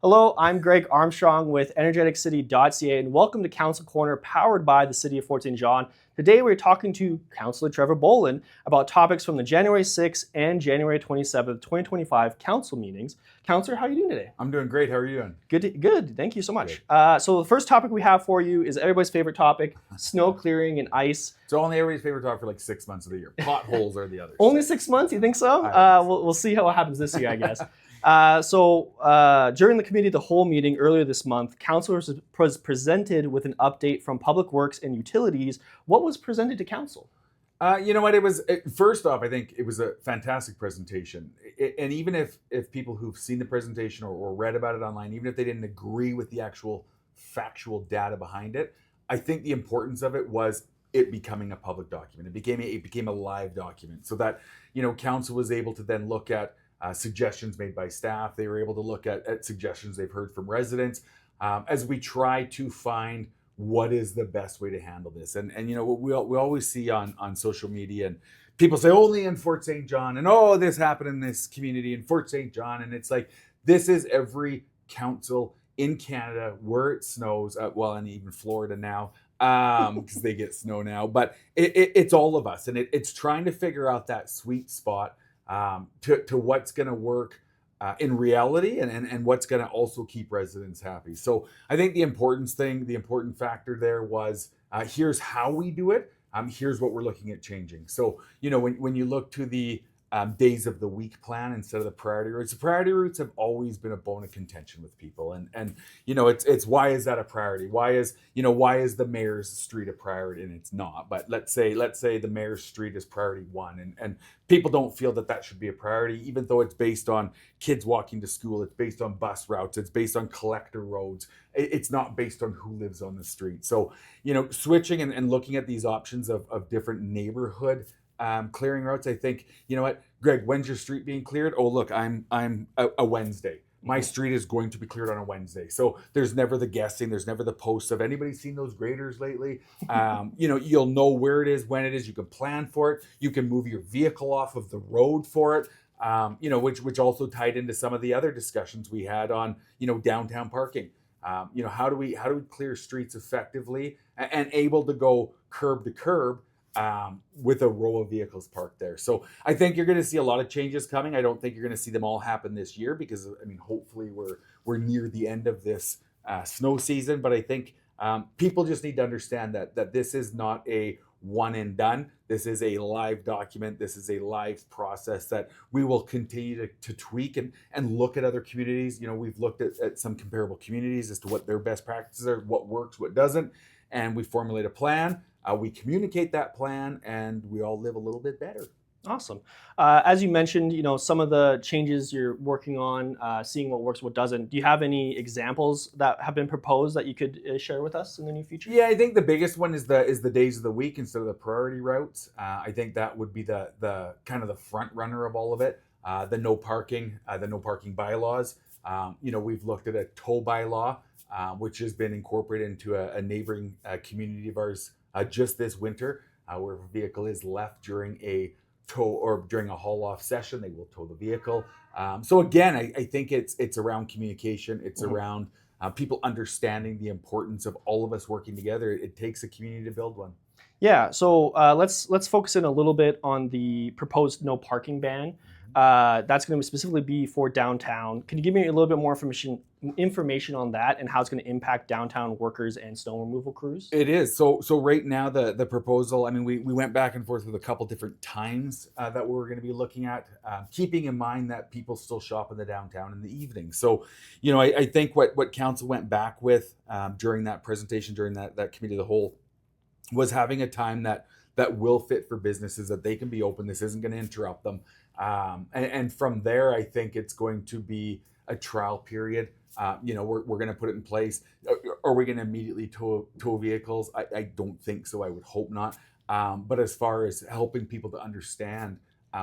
Hello, I'm Greg Armstrong with energeticcity.ca and welcome to Council Corner powered by the City of Fort St. John. Today we're talking to Councillor Trevor Bolin about topics from the January 6th and January 27th, 2025 council meetings. Councillor, how are you doing today? I'm doing great. How are you doing? Good. Thank you so much. So the first topic we have for you is everybody's favorite topic, snow clearing and ice. It's only everybody's favorite topic for like 6 months of the year. Potholes are the others. Only 6 months, you think so? We'll see how it happens this year, I guess. During the committee of the whole meeting earlier this month, council was presented with an update from Public Works and Utilities. What was presented to council? You know what? First off, I think it was a fantastic presentation. And even if people who've seen the presentation or read about it online, even if they didn't agree with the actual factual data behind it, I think the importance of it was it becoming a public document. It became a live document, so that council was able to then look at suggestions made by staff. They were able to look at suggestions they've heard from residents as we try to find what is the best way to handle this. And what we always see on social media, and people say only in Fort St. John, and this happened in this community in Fort St. John, and it's like this is every council in Canada where it snows, and even Florida now, because they get snow now. But it's all of us, and it's trying to figure out that sweet spot to what's going to work in reality, and what's going to also keep residents happy. So I think the important factor there was here's how we do it. Here's what we're looking at changing. So when you look to the days of the week plan instead of the priority routes have always been a bone of contention with people, and it's why is that a priority? Why is the mayor's street a priority? And it's not. But let's say the mayor's street is priority one, and people don't feel that should be a priority, even though it's based on kids walking to school, it's based on bus routes, it's based on collector roads. It's not based on who lives on the street. So switching and looking at these options of different neighborhood clearing routes. I think, what, Greg, when's your street being cleared? Oh, look, I'm a Wednesday. My street is going to be cleared on a Wednesday. So there's never the guessing. There's never the posts of anybody seen those graders lately. You'll know where it is, when it is. You can plan for it. You can move your vehicle off of the road for it. Which also tied into some of the other discussions we had on, downtown parking. How do we clear streets effectively and able to go curb to curb with a row of vehicles parked there. So I think you're going to see a lot of changes coming. I don't think you're going to see them all happen this year because, hopefully we're near the end of this snow season. But I think people just need to understand that this is not a one and done. This is a live document. This is a live process that we will continue to tweak and look at other communities. We've looked at some comparable communities as to what their best practices are, what works, what doesn't, and we formulate a plan. We communicate that plan, and we all live a little bit better. Awesome. As you mentioned, some of the changes you're working on, seeing what works, what doesn't. Do you have any examples that have been proposed that you could share with us in the near future? Yeah, I think the biggest one is the days of the week instead of the priority routes. I think that would be the kind of the front runner of all of it. The no parking bylaws. We've looked at a tow bylaw, which has been incorporated into a neighboring community of ours just this winter, where if a vehicle is left during a tow or during a haul off session, they will tow the vehicle. So again, I think it's around communication. It's around people understanding the importance of all of us working together. It takes a community to build one. Yeah, so let's focus in a little bit on the proposed no parking ban. That's going to specifically be for downtown. Can you give me a little bit more information on that and how it's going to impact downtown workers and snow removal crews? It is. So right now the proposal, we went back and forth with a couple different times that we're going to be looking at, keeping in mind that people still shop in the downtown in the evening. So, I think what council went back with during that presentation, during that committee of the whole, was having a time that will fit for businesses, that they can be open. This isn't going to interrupt them. And from there, I think it's going to be a trial period. We're going to put it in place. Are we going to immediately tow vehicles? I don't think so. I would hope not. But as far as helping people to understand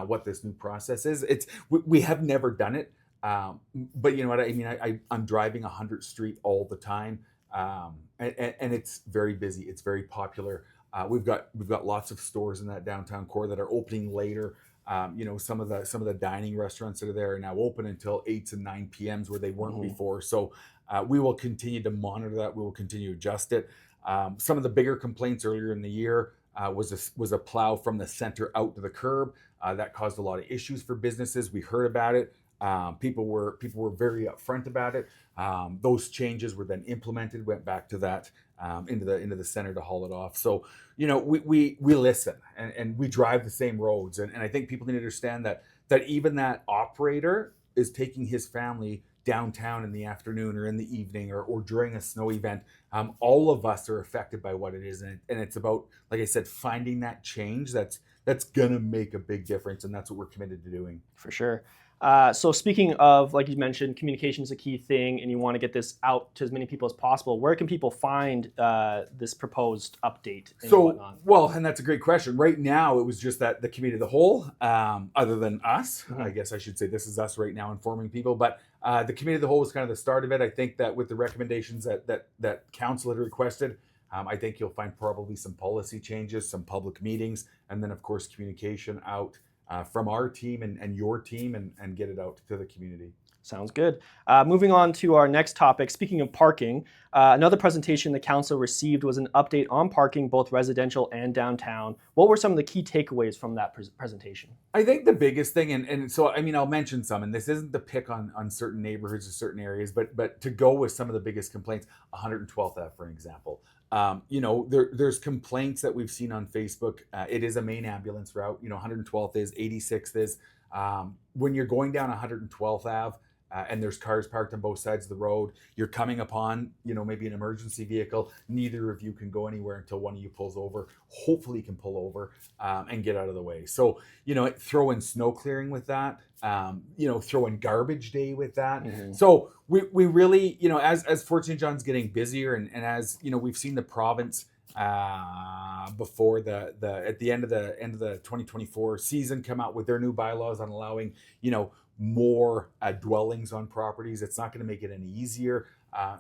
what this new process is, we have never done it. But you know what I mean? I'm driving 100th Street all the time. And it's very busy. It's very popular. We've got lots of stores in that downtown core that are opening later. Some of the dining restaurants that are there are now open until 8 and 9 p.m.s where they weren't before. So we will continue to monitor that. We will continue to adjust it. Some of the bigger complaints earlier in the year was a plow from the center out to the curb. That caused a lot of issues for businesses. We heard about it. People were very upfront about it. Those changes were then implemented. Went back to that into the center to haul it off. So we listen and we drive the same roads. And I think people need to understand that even that operator is taking his family downtown in the afternoon or in the evening or during a snow event. All of us are affected by what it is, and it's about, like I said, finding that change that's gonna make a big difference, and that's what we're committed to doing. For sure. So speaking of, like you mentioned, communication is a key thing, and you want to get this out to as many people as possible. Where can people find this proposed update and whatnot? Well, and that's a great question. Right now, it was just that the committee of the whole, other than us, I guess I should say this is us right now informing people, but the committee of the whole was kind of the start of it. I think that with the recommendations that council had requested, I think you'll find probably some policy changes, some public meetings, and then of course communication out from our team and your team and get it out to the community. Sounds good. Moving on to our next topic. Speaking of parking, another presentation the council received was an update on parking, both residential and downtown. What were some of the key takeaways from that presentation? I think the biggest thing, and so I mean, I'll mention some, and this isn't to pick on certain neighborhoods or certain areas, but to go with some of the biggest complaints, 112th Ave, for example. There's complaints that we've seen on Facebook. It is a main ambulance route. 112th is, 86th is. When you're going down 112th Ave, and there's cars parked on both sides of the road, you're coming upon, maybe an emergency vehicle. Neither of you can go anywhere until one of you pulls over. Hopefully you can pull over and get out of the way. So, throw in snow clearing with that, throw in garbage day with that. So we really, as Fort St. John's getting busier and as, we've seen the province before at the end of the 2024 season come out with their new bylaws on allowing, more dwellings on properties. It's not going to make it any easier.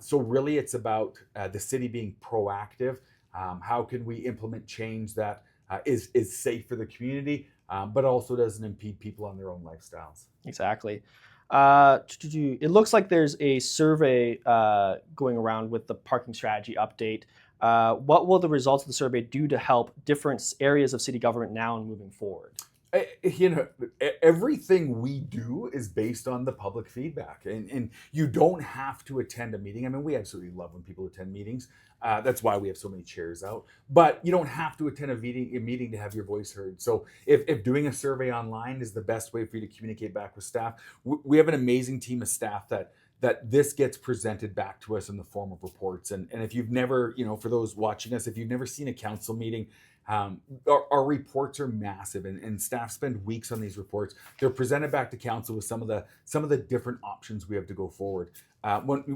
So really it's about the city being proactive. How can we implement change that is safe for the community, but also doesn't impede people on their own lifestyles? Exactly. It looks like there's a survey going around with the parking strategy update. What will the results of the survey do to help different areas of city government now and moving forward? Everything we do is based on the public feedback, and you don't have to attend a meeting. I mean, we absolutely love when people attend meetings. That's why we have so many chairs out, but you don't have to attend a meeting to have your voice heard. So if doing a survey online is the best way for you to communicate back with staff, we have an amazing team of staff that this gets presented back to us in the form of reports. And if you've never, for those watching us, if you've never seen a council meeting, our reports are massive, and staff spend weeks on these reports. They're presented back to council with some of the different options we have to go forward.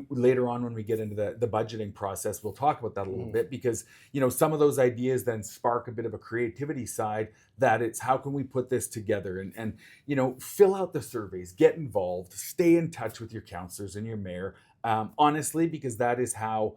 Later on, when we get into the budgeting process, we'll talk about that a little bit, because some of those ideas then spark a bit of a creativity side, that it's how can we put this together and fill out the surveys, get involved, stay in touch with your councillors and your mayor, honestly, because that is how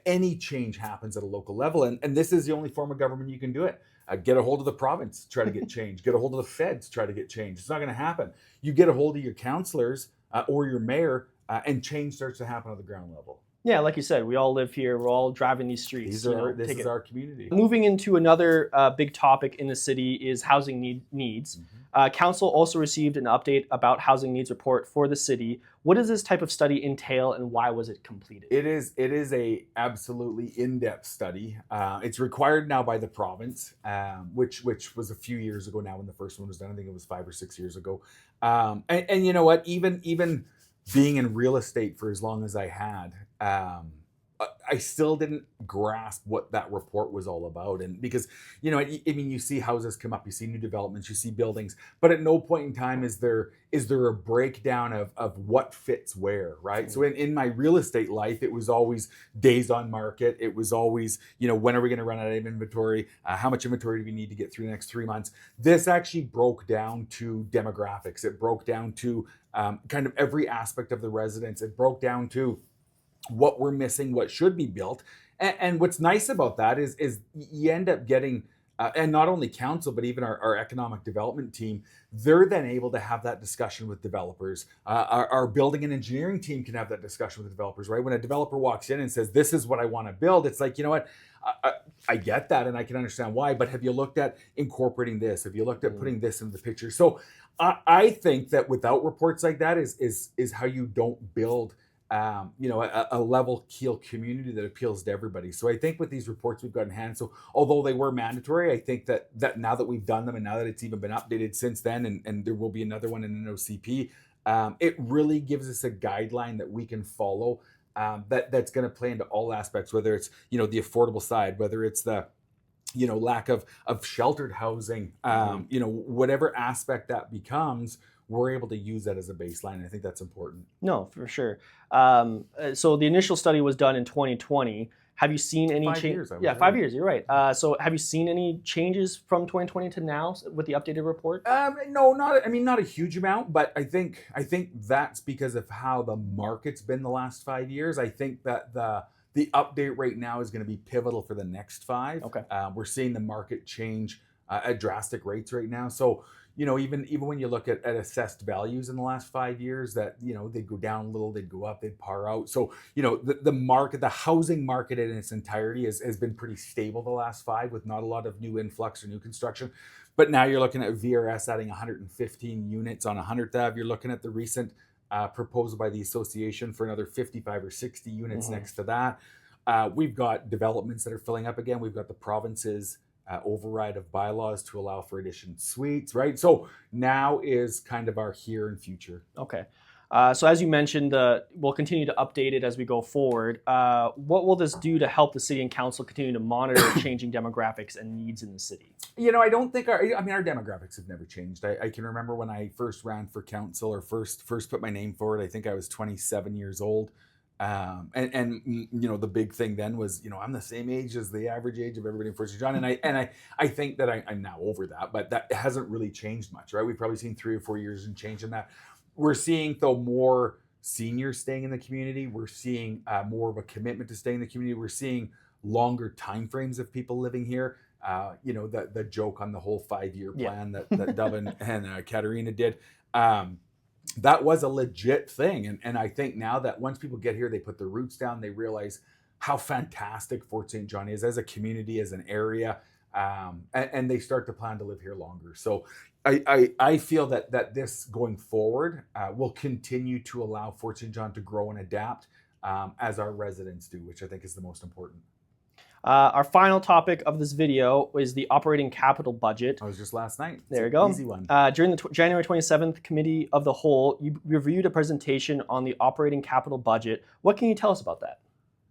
any change happens at a local level. And this is the only form of government you can do it. Get a hold of the province, try to get change. Get a hold of the feds, try to get change. It's not going to happen. You get a hold of your councillors or your mayor, and change starts to happen at the ground level. Yeah, like you said, we all live here. We're all driving these streets. This is our community. Moving into another big topic in the city is housing needs. Council also received an update about housing needs report for the city. What does this type of study entail, and why was it completed? It is a absolutely in-depth study. It's required now by the province, which was a few years ago now when the first one was done. I think it was 5 or 6 years ago. And you know what? Even being in real estate for as long as I had, I still didn't grasp what that report was all about. And because, you see houses come up, you see new developments, you see buildings, but at no point in time is there a breakdown of what fits where, right? So in my real estate life, it was always days on market. It was always, when are we going to run out of inventory? How much inventory do we need to get through the next 3 months? This actually broke down to demographics. It broke down to kind of every aspect of the residents. It broke down to what we're missing, what should be built. And what's nice about that is you end up getting and not only council, but even our economic development team, they're then able to have that discussion with developers. Our building and engineering team can have that discussion with developers, right? When a developer walks in and says, "This is what I want to build," it's like, you know what? I get that, and I can understand why. But have you looked at incorporating this? Have you looked at putting this in the picture? So I think that without reports like that is how you don't build a level keel community that appeals to everybody. So I think with these reports we've got in hand, so although they were mandatory, I think that now that we've done them and now that it's even been updated since then, and there will be another one in an OCP, it really gives us a guideline that we can follow. That's going to play into all aspects, whether it's the affordable side, whether it's the lack of sheltered housing, whatever aspect that becomes, we're able to use that as a baseline. I think that's important. No, for sure. So the initial study was done in 2020. Have you seen any change? Yeah, 5 years. You're right. So have you seen any changes from 2020 to now with the updated report? No, not a huge amount, but I think that's because of how the market's been the last 5 years. I think that the update right now is going to be pivotal for the next 5. Okay. We're seeing the market change at drastic rates right now. So even when you look at assessed values in the last 5 years, that they'd go down a little, they'd go up, they'd par out. So the market, the housing market in its entirety has been pretty stable the last 5, with not a lot of new influx or new construction. But now you're looking at VRS adding 115 units on 100th Ave. You're looking at the recent proposal by the association for another 55 or 60 units next to that. We've got developments that are filling up again. We've got the province's override of bylaws to allow for addition suites, right? So now is kind of our here and future. Okay. So as you mentioned, we'll continue to update it as we go forward. What will this do to help the city and council continue to monitor changing demographics and needs in the city? I don't think our demographics have never changed. I can remember when I first ran for council, or first put my name forward. I think I was 27 years old. The big thing then was, I'm the same age as the average age of everybody in Fort St. John. And I think that I'm now over that, but that hasn't really changed much, right? We've probably seen 3 or 4 years in change in that. We're seeing, though, more seniors staying in the community. We're seeing more of a commitment to staying in the community. We're seeing longer timeframes of people living here. The joke on the whole 5-year plan that Dove and Katerina did. That was a legit thing. And I think now that once people get here, they put their roots down, they realize how fantastic Fort St. John is as a community, as an area, and they start to plan to live here longer. So I feel that this going forward will continue to allow Fort St. John to grow and adapt as our residents do, which I think is the most important. Our final topic of this video is the operating capital budget. I was just last night. There you go. Easy one. During the January 27th Committee of the Whole, you reviewed a presentation on the operating capital budget. What can you tell us about that?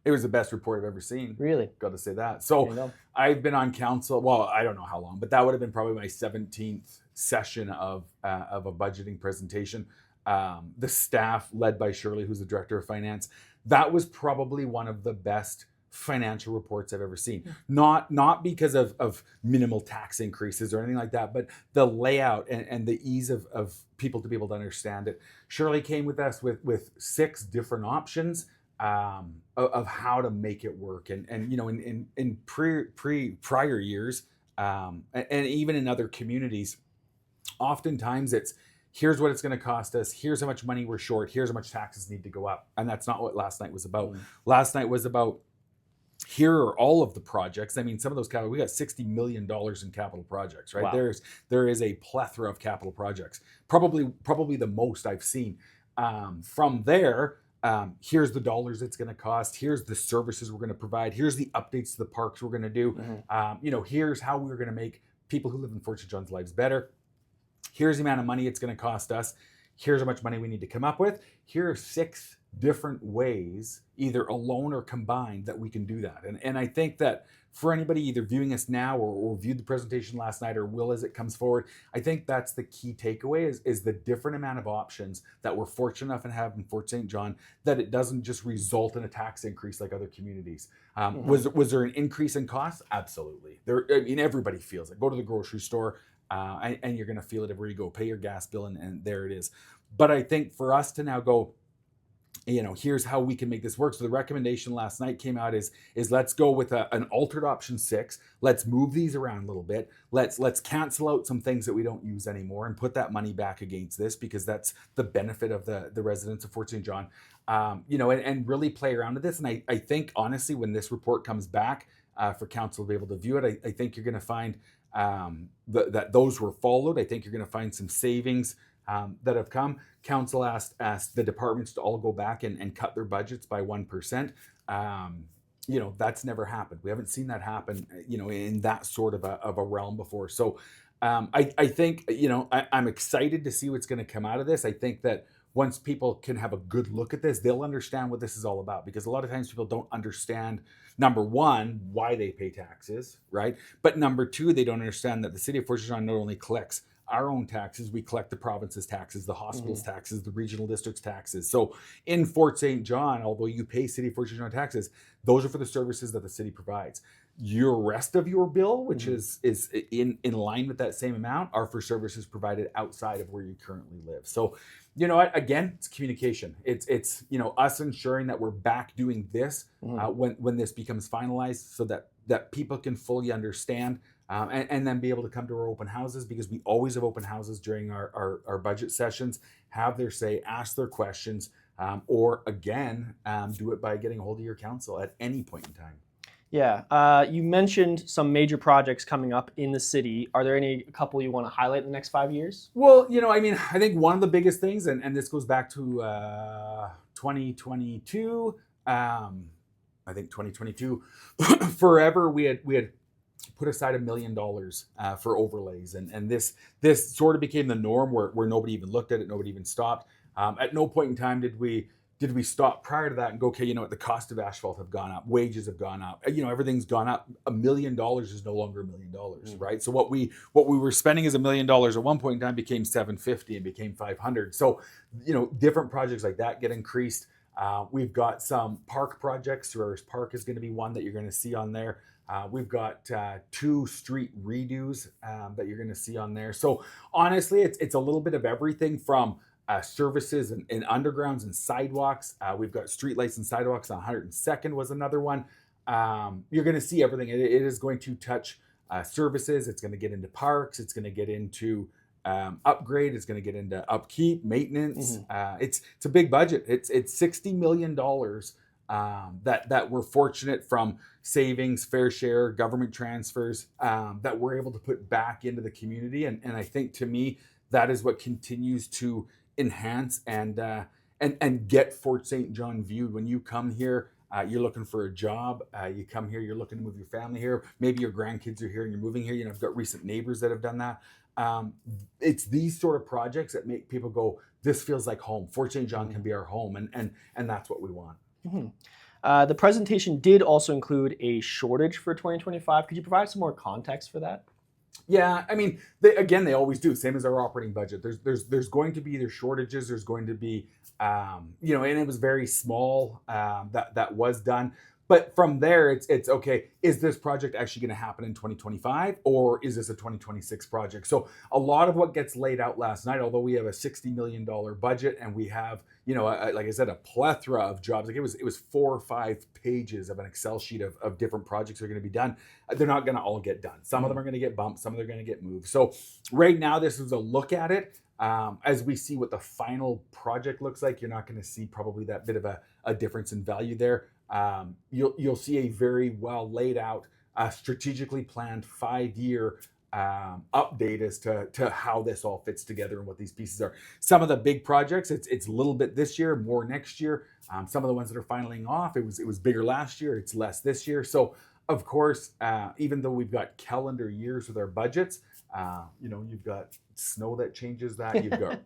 It was the best report I've ever seen. Really? Got to say that. So I've been on council, well, I don't know how long, but that would have been probably my 17th session of a budgeting presentation. The staff, led by Shirley, who's the director of finance, that was probably one of the best financial reports I've ever seen. Not because of minimal tax increases or anything like that, but the layout and the ease of people to be able to understand it. Shirley came with us with 6 different options of how to make it work. And in prior years, and even in other communities, oftentimes it's, here's what it's going to cost us, here's how much money we're short, here's how much taxes need to go up. And that's not what last night was about. Last night was about, here are all of the projects. I mean, some of those we got $60 million in capital projects, right? Wow. There is a plethora of capital projects, probably the most I've seen. From there, here's the dollars it's going to cost. Here's the services we're going to provide. Here's the updates to the parks we're going to do. Here's how we're going to make people who live in Fort St. John's lives better. Here's the amount of money it's going to cost us. Here's how much money we need to come up with. Here are 6 different ways, either alone or combined, that we can do that. And I think that for anybody either viewing us now or viewed the presentation last night or will as it comes forward, I think that's the key takeaway is the different amount of options that we're fortunate enough to have in Fort St. John, that it doesn't just result in a tax increase like other communities. Was there an increase in costs? Absolutely. Everybody feels it. Go to the grocery store and you're going to feel it everywhere you go. Pay your gas bill and there it is. But I think for us to now go, here's how we can make this work. So the recommendation last night came out is let's go with an altered option 6. Let's move these around a little bit. Let's cancel out some things that we don't use anymore and put that money back against this, because that's the benefit of the residents of Fort St. John. And really play around with this. And I think honestly, when this report comes back for council to be able to view it, I think you're going to find that those were followed. I think you're going to find some savings that have come. Council asked the departments to all go back and cut their budgets by 1%. That's never happened. We haven't seen that happen, in that sort of a realm before. So I think, I'm excited to see what's going to come out of this. I think that once people can have a good look at this, they'll understand what this is all about, because a lot of times people don't understand, number one, why they pay taxes, right? But number two, they don't understand that the city of Fort St. John not only collects our own taxes, we collect the province's taxes, the hospital's taxes, the regional district's taxes. So in Fort St. John, although you pay City of Fort St. John taxes, those are for the services that the city provides. Your rest of your bill, which is in line with that same amount, are for services provided outside of where you currently live. So, again, it's communication. It's us ensuring that we're back doing this when this becomes finalized, so that people can fully understand. And then be able to come to our open houses, because we always have open houses during our budget sessions, have their say, ask their questions, or again, do it by getting a hold of your council at any point in time. Yeah, you mentioned some major projects coming up in the city. Are there a couple you want to highlight in the next 5 years? Well, I think one of the biggest things, and this goes back to 2022, I think 2022, forever we had put aside $1 million for overlays, and this sort of became the norm where nobody even looked at it, nobody even stopped. At no point in time did we stop prior to that and go, okay, the cost of asphalt have gone up, wages have gone up, everything's gone up. $1 million is no longer $1 million, right? So what we were spending as $1 million at one point in time became $750 and became $500. So different projects like that get increased. We've got some park projects. Surrey's Park is going to be one that you're going to see on there. We've got 2 street redos that you're going to see on there. So honestly, it's a little bit of everything from services and undergrounds and sidewalks. We've got streetlights and sidewalks on 102nd was another one. You're going to see everything. It is going to touch services. It's going to get into parks. It's going to get into upgrade. It's going to get into upkeep, maintenance. It's a big budget. It's $60 million that we're fortunate from savings, fair share, government transfers that we're able to put back into the community. And I think, to me, that is what continues to enhance and get Fort St. John viewed. When you come here, you're looking for a job. You come here, you're looking to move your family here. Maybe your grandkids are here and you're moving here. I've got recent neighbors that have done that. It's these sort of projects that make people go, this feels like home. Fort St. John can be our home, and that's what we want. The presentation did also include a shortage for 2025. Could you provide some more context for that? Yeah, they always do. Same as our operating budget. There's going to be either shortages. There's going to be, and it was very small that was done. But from there, it's okay, is this project actually going to happen in 2025, or is this a 2026 project? So a lot of what gets laid out last night, although we have a $60 million budget and we have, like I said, a plethora of jobs, like it was 4 or 5 pages of an Excel sheet of different projects that are going to be done. They're not going to all get done. Some of them are going to get bumped. Some of them are going to get moved. So right now, this is a look at it. As we see what the final project looks like, you're not going to see probably that bit of a difference in value there. You'll see a very well laid out, strategically planned 5-year update as to how this all fits together and what these pieces are. Some of the big projects, it's a little bit this year, more next year. Some of the ones that are filing off, it was bigger last year, it's less this year. So of course, even though we've got calendar years with our budgets, you've got snow that changes that. You've got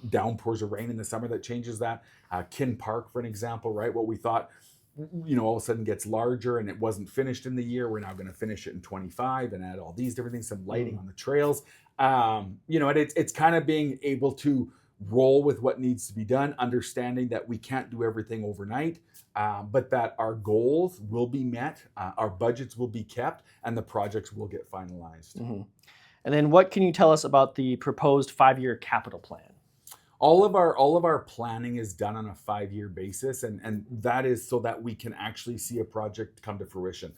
downpours of rain in the summer that changes that. Kin Park, for an example, right? What we thought, all of a sudden gets larger and it wasn't finished in the year. We're now going to finish it in 25 and add all these different things, some lighting on the trails. It's kind of being able to roll with what needs to be done, understanding that we can't do everything overnight, but that our goals will be met, our budgets will be kept, and the projects will get finalized. And then what can you tell us about the proposed 5-year capital plan? all of our planning is done on a 5-year basis, and that is so that we can actually see a project come to fruition.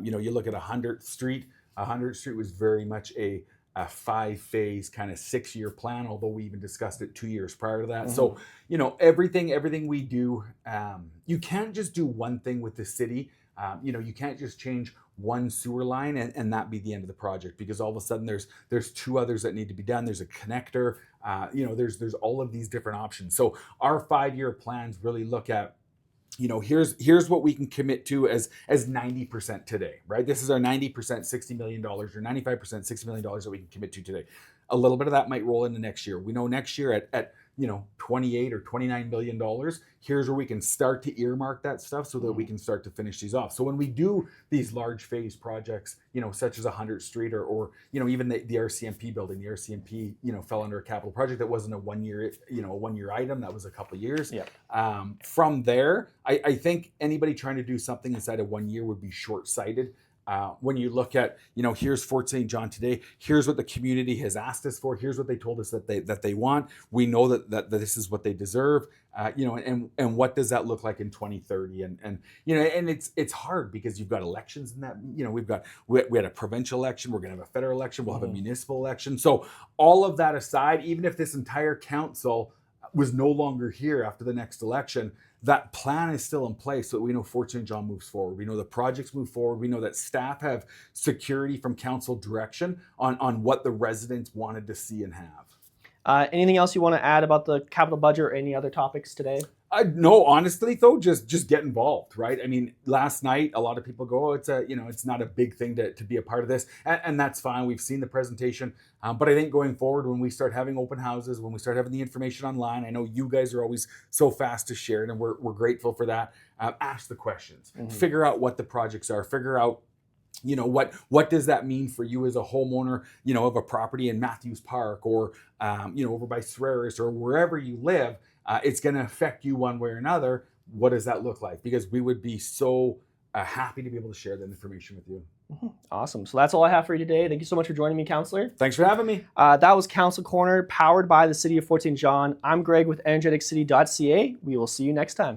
You look at 100th Street. 100th Street was very much a 5-phase kind of 6-year plan, although we even discussed it 2 years prior to that. So everything we do, you can't just do one thing with the city. You can't just change one sewer line and that be the end of the project, because all of a sudden there's 2 others that need to be done. There's a connector. There's all of these different options. So our 5-year plans really look at, here's what we can commit to as 90% today, right? This is our 90%, $60 million, or 95%, $60 million that we can commit to today. A little bit of that might roll into next year. We know next year at 28 or $29 million, here's where we can start to earmark that stuff so that we can start to finish these off. So when we do these large phase projects, such as 100th Street or even the RCMP building, the RCMP, fell under a capital project that wasn't a 1 year, a 1 year item, that was a couple of years. Yeah. From there, I think anybody trying to do something inside of 1 year would be short-sighted. When you look at, here's Fort St. John today, here's what the community has asked us for, here's what they told us that they want. We know that this is what they deserve, and what does that look like in 2030? And it's hard because you've got elections in that, we had a provincial election, we're going to have a federal election, we'll have a municipal election. So all of that aside, even if this entire council was no longer here after the next election, that plan is still in place, so that we know Fort St. John moves forward. We know the projects move forward. We know that staff have security from council direction on what the residents wanted to see and have. Anything else you want to add about the capital budget or any other topics today? No, honestly though, just get involved, right? I mean, last night a lot of people go, it's not a big thing to be a part of this, and that's fine. We've seen the presentation, but I think going forward, when we start having open houses, when we start having the information online, I know you guys are always so fast to share it, and we're grateful for that. Ask the questions, figure out what the projects are, figure out what does that mean for you as a homeowner, of a property in Matthews Park or over by Swearis or wherever you live. It's going to affect you one way or another. What does that look like? Because we would be so happy to be able to share that information with you. Awesome. So that's all I have for you today. Thank you so much for joining me, Councillor. Thanks for having me. That was Council Corner, powered by the City of Fort St. John. I'm Greg with energeticcity.ca. We will see you next time.